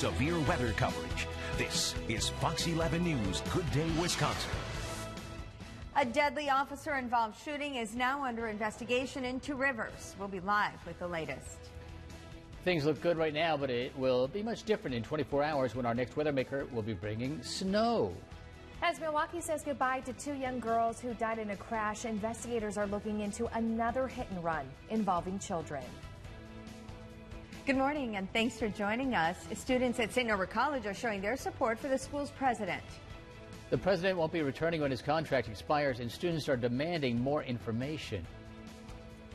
Severe weather coverage. This is Fox 11 News Good Day Wisconsin. A deadly officer-involved shooting is now under investigation in Two Rivers. We'll be live with the latest. Things look good right now, but it will be much different in 24 hours when our next weather maker will be bringing snow. As Milwaukee says goodbye to two young girls who died in a crash, investigators are looking into another hit and run involving children. Good morning and thanks for joining us. Students at St. Norbert College are showing their support for the school's president. The president won't be returning when his contract expires, and students are demanding more information.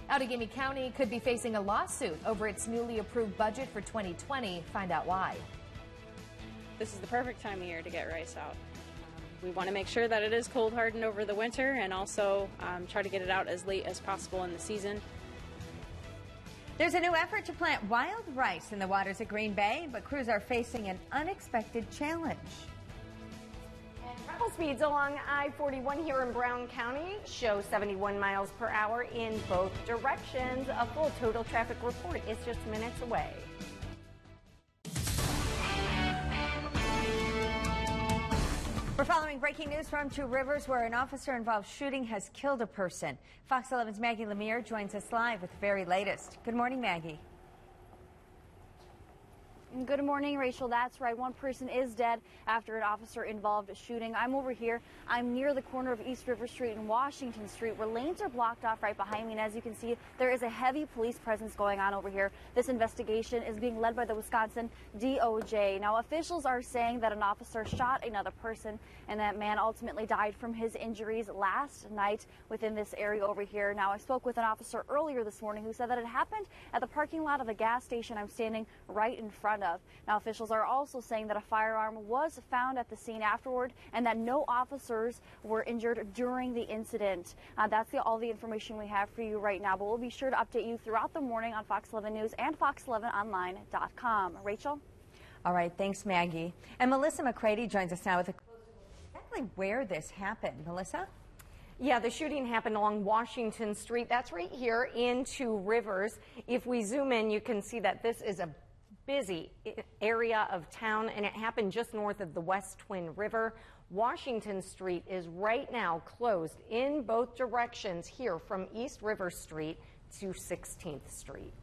Outagamie County could be facing a lawsuit over its newly approved budget for 2020. Find out why. This is the perfect time of year to get rice out. We want to make sure that it is cold hardened over the winter and also try to get it out as late as possible in the season. There's a new effort to plant wild rice in the waters at Green Bay, but crews are facing an unexpected challenge. Travel speeds along I-41 here in Brown County show 71 miles per hour in both directions. A full total traffic report is just minutes away. We're following breaking news from Two Rivers, where an officer-involved shooting has killed a person. Fox 11's Maggie Lemire joins us live with the very latest. Good morning, Maggie. Good morning, Rachel. That's right. One person is dead after an officer-involved shooting. I'm over here. I'm near the corner of East River Street and Washington Street, where lanes are blocked off right behind me. And as you can see, there is a heavy police presence going on over here. This investigation is being led by the Wisconsin DOJ. Now, officials are saying that an officer shot another person, and that man ultimately died from his injuries last night within this area over here. Now, I spoke with an officer earlier this morning who said that it happened at the parking lot of a gas station I'm standing right in front of. Now, officials are also saying that a firearm was found at the scene afterward and that no officers were injured during the incident. That's all the information we have for you right now, but we'll be sure to update you throughout the morning on Fox 11 News and fox11online.com. Rachel? All right, thanks, Maggie. And Melissa McCready joins us now with a closer look exactly where this happened. Melissa? Yeah, the shooting happened along Washington Street. That's right here in Two Rivers. If we zoom in, you can see that this is a busy area of town, and it happened just north of the West Twin River. Washington Street is right now closed in both directions here from East River Street to 16th Street.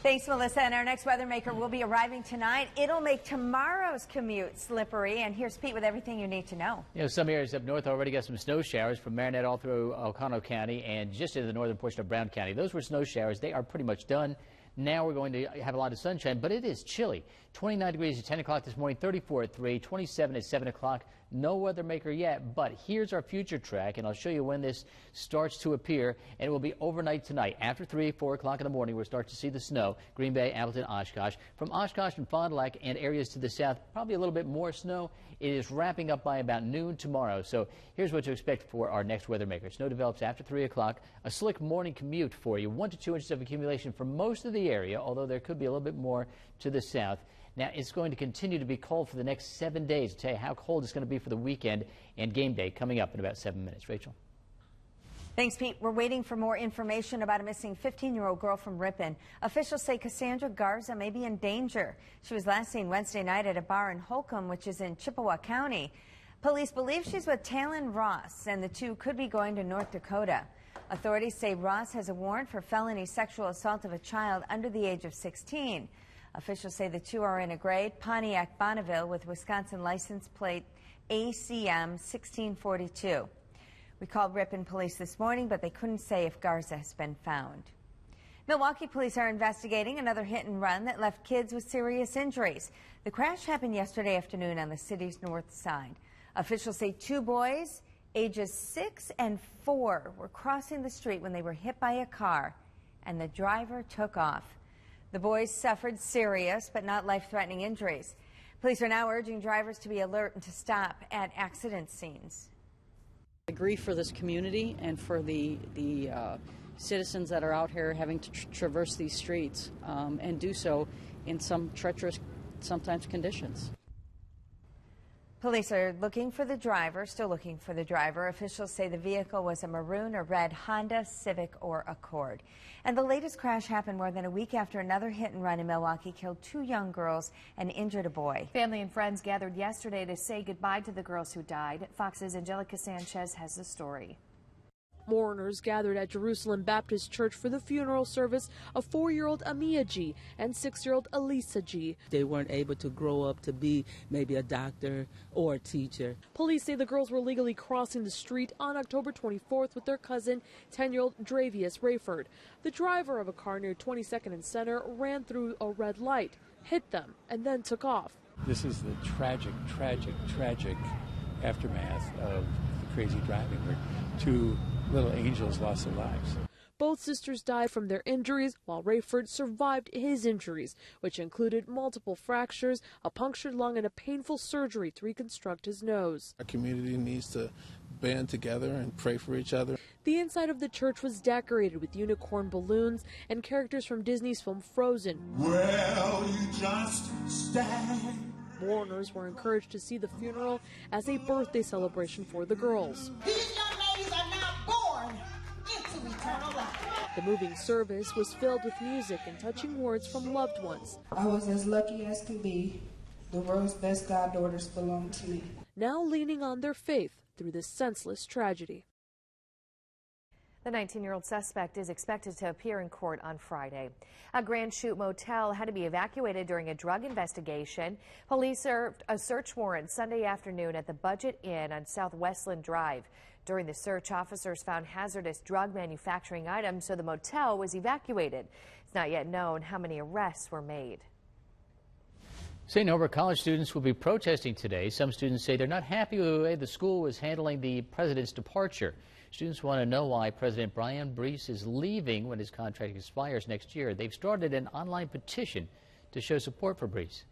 Thanks, Melissa. And our next weather maker will be arriving tonight. It'll make tomorrow's commute slippery. And here's Pete with everything you need to know. You know, some areas up north already got some snow showers from Marinette all through Oconto County and just into the northern portion of Brown County. Those were snow showers. They are pretty much done. Now we're going to have a lot of sunshine, but it is chilly. 29 degrees at 10 o'clock this morning, 34 at 3, 27 at 7 o'clock. No weather maker yet, but here's our future track, and I'll show you when this starts to appear, and it will be overnight tonight. After 3, 4 o'clock in the morning, we'll start to see the snow. Green Bay, Appleton, Oshkosh. From Oshkosh and Fond du Lac and areas to the south, probably a little bit more snow. It is wrapping up by about noon tomorrow. So here's what to expect for our next weather maker. Snow develops after 3 o'clock. A slick morning commute for you. 1 to 2 inches of accumulation for most of the area, although there could be a little bit more to the south. Now, it's going to continue to be cold for the next 7 days. I'll tell you how cold it's going to be for the weekend and game day coming up in about 7 minutes. Rachel? Thanks, Pete. We're waiting for more information about a missing 15-year-old girl from Ripon. Officials say Cassandra Garza may be in danger. She was last seen Wednesday night at a bar in Holcomb, which is in Chippewa County. Police believe she's with Talon Ross, and the two could be going to North Dakota. Authorities say Ross has a warrant for felony sexual assault of a child under the age of 16. Officials say the two are in a gray Pontiac Bonneville with Wisconsin license plate ACM 1642. We called Ripon police this morning, but they couldn't say if Garza has been found. Milwaukee police are investigating another hit and run that left kids with serious injuries. The crash happened yesterday afternoon on the city's north side. Officials say two boys, ages 6 and 4, were crossing the street when they were hit by a car, and the driver took off. The boys suffered serious but not life-threatening injuries. Police are now urging drivers to be alert and to stop at accident scenes. Grief for this community and for the citizens that are out here having to traverse these streets and do so in some treacherous, sometimes, conditions. Police are looking for the driver, still looking for the driver. Officials say the vehicle was a maroon or red Honda, Civic, or Accord. And the latest crash happened more than a week after another hit and run in Milwaukee killed 2 young girls and injured a boy. Family and friends gathered yesterday to say goodbye to the girls who died. Fox's Angelica Sanchez has the story. Mourners gathered at Jerusalem Baptist Church for the funeral service of 4-year-old Amia G and 6-year-old Elisa G. They weren't able to grow up to be maybe a doctor or a teacher. Police say the girls were legally crossing the street on October 24th with their cousin, 10-year-old Dravius Rayford. The driver of a car near 22nd and Center ran through a red light, hit them, and then took off. This is the tragic aftermath of the crazy driving where 2 little angels lost their lives. Both sisters died from their injuries, while Rayford survived his injuries, which included multiple fractures, a punctured lung, and a painful surgery to reconstruct his nose. Our community needs to band together and pray for each other. The inside of the church was decorated with unicorn balloons and characters from Disney's film Frozen. Well, you just stand. Mourners were encouraged to see the funeral as a birthday celebration for the girls. These young ladies are now born into eternal life. The moving service was filled with music and touching words from loved ones. I was as lucky as can be. The world's best goddaughters belong to me. Now leaning on their faith through this senseless tragedy. The 19-year-old suspect is expected to appear in court on Friday. A Grand Chute motel had to be evacuated during a drug investigation. Police served a search warrant Sunday afternoon at the Budget Inn on South Westland Drive. During the search, officers found hazardous drug manufacturing items, so the motel was evacuated. It's not yet known how many arrests were made. St. Norbert College students will be protesting today. Some students say they're not happy with the way the school was handling the president's departure. Students want to know why President Brian Brees is leaving when his contract expires next year. They've started an online petition to show support for Brees.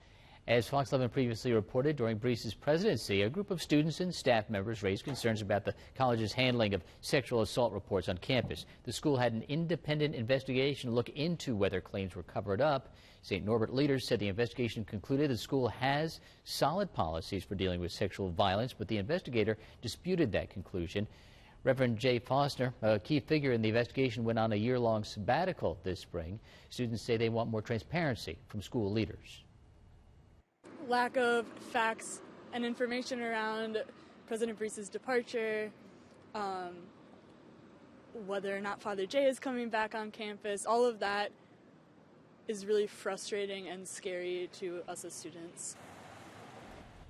As Fox 11 previously reported, during Brees's presidency, a group of students and staff members raised concerns about the college's handling of sexual assault reports on campus. The school had an independent investigation look into whether claims were covered up. St. Norbert leaders said the investigation concluded the school has solid policies for dealing with sexual violence, but the investigator disputed that conclusion. Reverend Jay Foster, a key figure in the investigation, went on a year-long sabbatical this spring. Students say they want more transparency from school leaders. Lack of facts and information around President Brees's departure, whether or not Father Jay is coming back on campus, all of that is really frustrating and scary to us as students.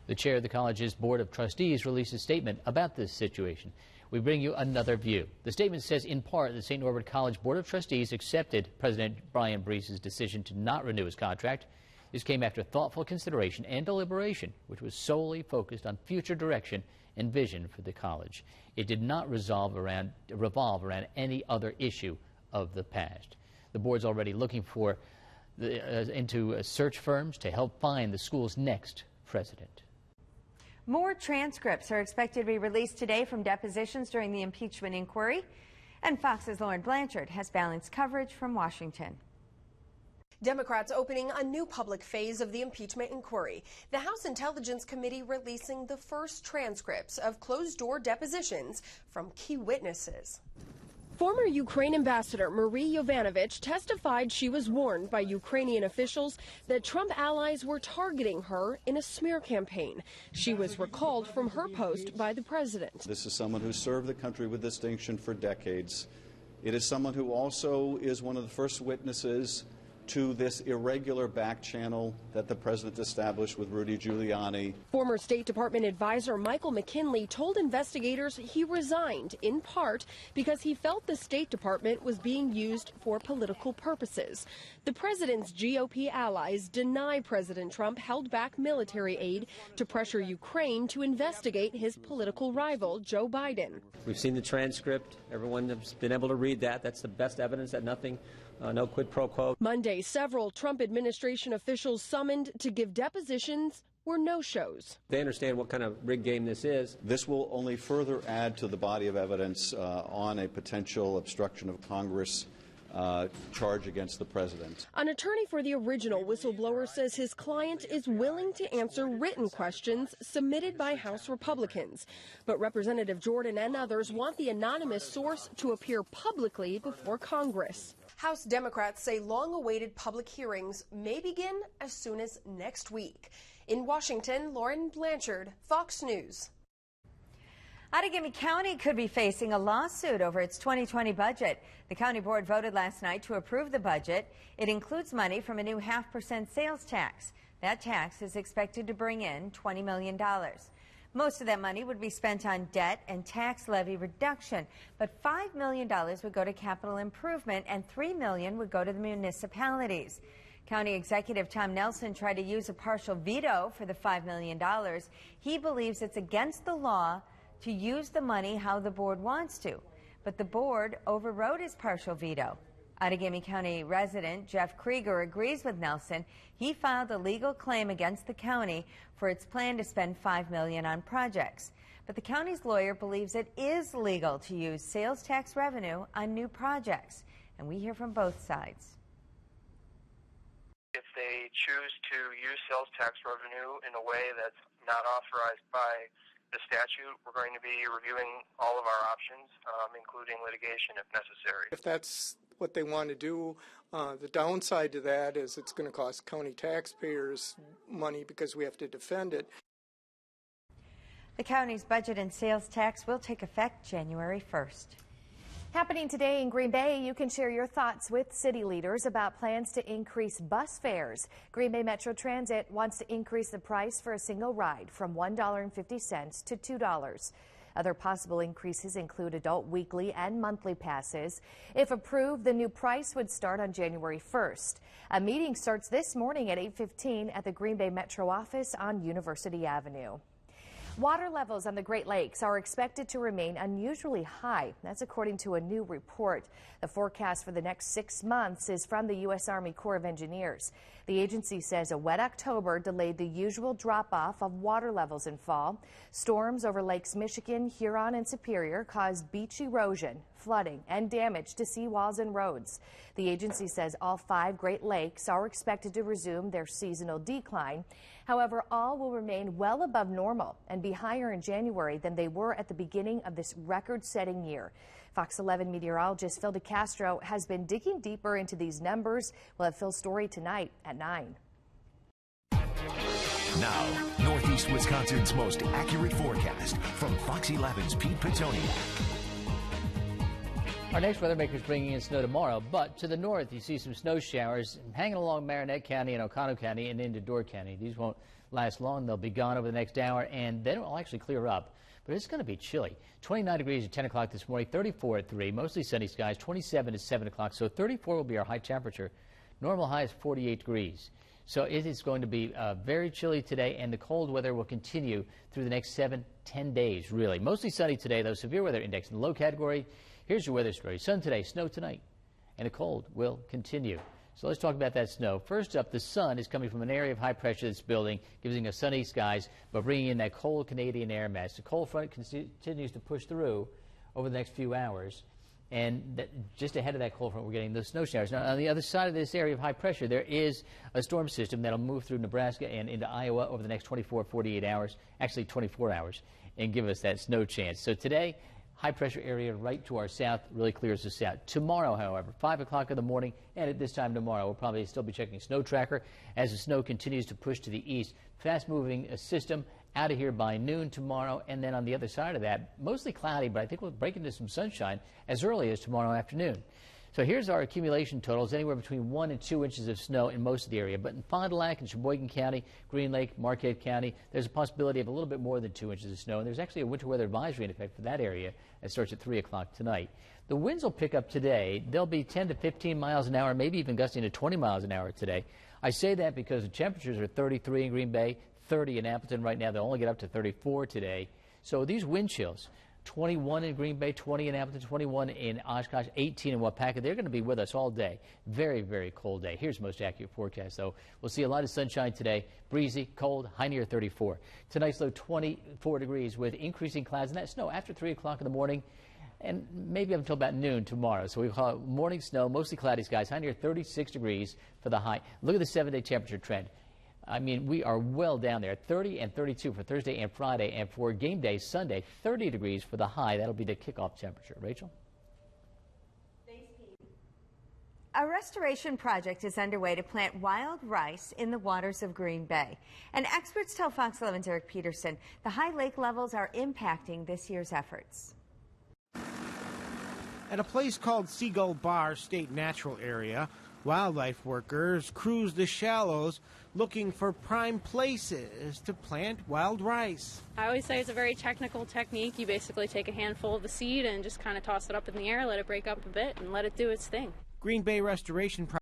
The chair of the college's Board of Trustees released a statement about this situation. We bring you another view. The statement says, in part, the St. Norbert College Board of Trustees accepted President Brian Brees's decision to not renew his contract. This came after thoughtful consideration and deliberation, which was solely focused on future direction and vision for the college. It did not revolve around any other issue of the past. The board's already looking for into search firms to help find the school's next president. More transcripts are expected to be released today from depositions during the impeachment inquiry. And Fox's Lauren Blanchard has balanced coverage from Washington. Democrats opening a new public phase of the impeachment inquiry. The House Intelligence Committee releasing the first transcripts of closed-door depositions from key witnesses. Former Ukraine Ambassador Marie Yovanovitch testified she was warned by Ukrainian officials that Trump allies were targeting her in a smear campaign. She was recalled from her post by the president. This is someone who served the country with distinction for decades. It is someone who also is one of the first witnesses to this irregular back channel that the president established with Rudy Giuliani. Former State Department advisor Michael McKinley told investigators he resigned in part because he felt the State Department was being used for political purposes. The president's GOP allies deny President Trump held back military aid to pressure Ukraine to investigate his political rival, Joe Biden. We've seen the transcript. Everyone has been able to read that. That's the best evidence that nothing no quid pro quo. Monday, several Trump administration officials summoned to give depositions were no-shows. They understand what kind of rigged game this is. This will only further add to the body of evidence on a potential obstruction of Congress charge against the president. An attorney for the original whistleblower says his client is willing to answer written questions submitted by House Republicans. But Representative Jordan and others want the anonymous source to appear publicly before Congress. House Democrats say long-awaited public hearings may begin as soon as next week. In Washington, Lauren Blanchard, Fox News. Outagamie County could be facing a lawsuit over its 2020 budget. The county board voted last night to approve the budget. It includes money from a new 0.5% sales tax. That tax is expected to bring in $20 million. Most of that money would be spent on debt and tax levy reduction, but $5 million would go to capital improvement and $3 million would go to the municipalities. County Executive Tom Nelson tried to use a partial veto for the $5 million. He believes it's against the law to use the money how the board wants to, but the board overrode his partial veto. Outagamie County resident Jeff Krieger agrees with Nelson. He filed a legal claim against the county for its plan to spend $5 million on projects. But the county's lawyer believes it is legal to use sales tax revenue on new projects. And we hear from both sides. If they choose to use sales tax revenue in a way that's not authorized by the statute, we're going to be reviewing all of our options, including litigation if necessary. If that's what they want to do, the downside to that is it's going to cost county taxpayers money because we have to defend it. The county's budget and sales tax will take effect January 1st. Happening today in Green Bay, you can share your thoughts with city leaders about plans to increase bus fares. Green Bay Metro Transit wants to increase the price for a single ride from $1.50 to $2. Other possible increases include adult weekly and monthly passes. If approved, the new price would start on January 1st. A meeting starts this morning at 8:15 at the Green Bay Metro office on University Avenue. Water levels on the Great Lakes are expected to remain unusually high. That's according to a new report. The forecast for the next 6 months is from the U.S. Army Corps of Engineers. The agency says a wet October delayed the usual drop-off of water levels in fall. Storms over Lakes Michigan, Huron, and Superior caused beach erosion, flooding, and damage to seawalls and roads. The agency says all 5 Great Lakes are expected to resume their seasonal decline. However, all will remain well above normal and be higher in January than they were at the beginning of this record-setting year. Fox 11 meteorologist Phil DeCastro has been digging deeper into these numbers. We'll have Phil's story tonight at 9. Now, Northeast Wisconsin's most accurate forecast from Fox 11's Pete Petoniak. Our next weather maker is bringing in snow tomorrow, but to the north you see some snow showers hanging along Marinette County and Oconto County and into Door County. These won't last long. They'll be gone over the next hour, and then it will actually clear up. But it's going to be chilly. 29 degrees at 10 o'clock this morning, 34 at 3, mostly sunny skies, 27 at 7 o'clock. So 34 will be our high temperature. Normal high is 48 degrees. So it is going to be very chilly today, and the cold weather will continue through the next 7-10 days, really. Mostly sunny today, though. Severe weather index in the low category. Here's your weather story. Sun today, snow tonight, and the cold will continue. So let's talk about that snow. First up, the sun is coming from an area of high pressure that's building, giving us sunny skies, but bringing in that cold Canadian air mass. The cold front continues to push through over the next few hours, and just ahead of that cold front, we're getting those snow showers. Now, on the other side of this area of high pressure, there is a storm system that'll move through Nebraska and into Iowa over the next 48 hours, actually 24 hours, and give us that snow chance. So today, high pressure area right to our south really clears us out. Tomorrow, however, 5 o'clock in the morning, and at this time tomorrow, we'll probably still be checking snow tracker as the snow continues to push to the east. Fast moving system out of here by noon tomorrow, and then on the other side of that, mostly cloudy, but I think we'll break into some sunshine as early as tomorrow afternoon. So here's our accumulation totals, anywhere between 1 and 2 inches of snow in most of the area. But in Fond du Lac and Sheboygan County, Green Lake, Marquette County, there's a possibility of a little bit more than 2 inches of snow. And there's actually a winter weather advisory in effect for that area that starts at 3 o'clock tonight. The winds will pick up today. They'll be 10 to 15 miles an hour, maybe even gusting to 20 miles an hour today. I say that because the temperatures are 33 in Green Bay, 30 in Appleton right now. They'll only get up to 34 today. So these wind chills, 21 in Green Bay, 20 in Appleton, 21 in Oshkosh, 18 in Wapaka. They're going to be with us all day. Very, very cold day. Here's the most accurate forecast, though. We'll see a lot of sunshine today. Breezy, cold, high near 34. Tonight's low 24 degrees with increasing clouds and that snow after 3 o'clock in the morning. and maybe up until about noon tomorrow. So we call it morning snow, mostly cloudy skies, high near 36 degrees for the high. Look at the 7-day temperature trend. I mean, we are well down there, 30 and 32 for Thursday and Friday, and for game day Sunday, 30 degrees for the high. That'll be the kickoff temperature. Rachel? A restoration project is underway to plant wild rice in the waters of Green Bay. And experts tell Fox 11's Eric Peterson the high lake levels are impacting this year's efforts. At a place called Seagull Bar State Natural Area, wildlife workers cruise the shallows looking for prime places to plant wild rice. I always say it's a very technical technique. You basically take a handful of the seed and just kind of toss it up in the air, let it break up a bit, and let it do its thing. Green Bay Restoration